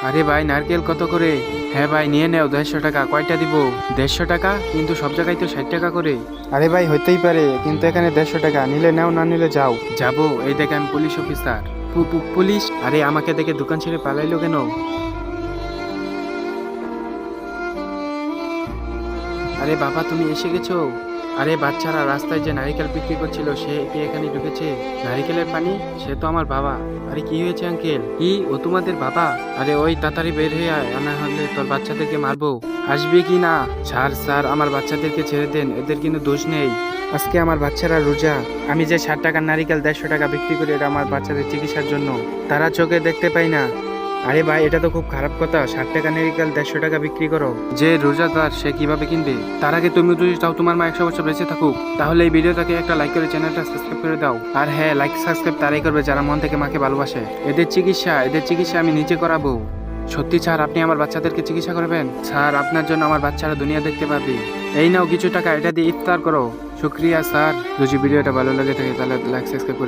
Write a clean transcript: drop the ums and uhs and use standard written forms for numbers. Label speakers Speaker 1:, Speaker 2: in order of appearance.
Speaker 1: আরে ভাই নারকেল কত করে? হ্যাঁ ভাই নিয়ে নেও 150 টাকা। কয়টা দিব? 150 টাকা? কিন্তু সব জায়গায় তো 60 টাকা করে।
Speaker 2: আরে ভাই হইতেই পারে, কিন্তু এখানে 150 টাকা, নিলে নাও না নিলে যাও।
Speaker 1: যাবো? এই দেখে আমি পুলিশ অফিসার। পুলিশ? আরে আমাকে দেখে দোকান ছেড়ে পালাইলো কেন? আরে বাবা তুমি এসে গেছো? আরে বাচ্চারা রাস্তায় যে নারিকেল বিক্রি করছিল সে কি এখানে ঢুকেছে? নারিকেলের পানি? সে তো আমার বাবা। আরে কি হয়েছে আঙ্কেল? কি ও তোমাদের বাবা? আরে ওই তাড়াতাড়ি বের হয়ে আয়, না হলে তোর বাচ্চাদেরকে মারবো। আসবি কি না? স্যার স্যার আমার বাচ্চাদেরকে ছেড়ে দেন, এদের কিন্তু দোষ নেই। আজকে আমার বাচ্চারা রোজা। আমি যে 60 টাকার নারিকেল 150 টাকা বিক্রি করি এটা আমার বাচ্চাদের চিকিৎসার জন্য। তারা চোখে দেখতে পায় না। আরে ভাই এটা তো খুব খারাপ কথা, 60 টাকা নারিকেল 150 টাকা বিক্রি করো। যে রোজাদার সে কিভাবে কিনবে? তার আগে তুমি যদি চাও তোমার মা 100 বছর বেঁচে থাকুক, তাহলে এই ভিডিওটাকে একটা লাইক করে চ্যানেলটা সাবস্ক্রাইব করে দাও। আর হ্যাঁ, লাইক সাবস্ক্রাইব তারাই করবে যারা মন থেকে মাকে ভালোবাসে। এদের চিকিৎসা আমি নিজে করাবো। সত্যি স্যার আপনি আমার বাচ্চাদেরকে চিকিৎসা করবেন? স্যার আপনার জন্য আমার বাচ্চারা দুনিয়া দেখতে পাবে। এই নাও কিছু টাকা, এটা দিয়ে ইফতার করো। শুক্রিয়া স্যার। যদি ভিডিওটা ভালো লাগে থাকে তাহলে লাইক সাবস্ক্রাইব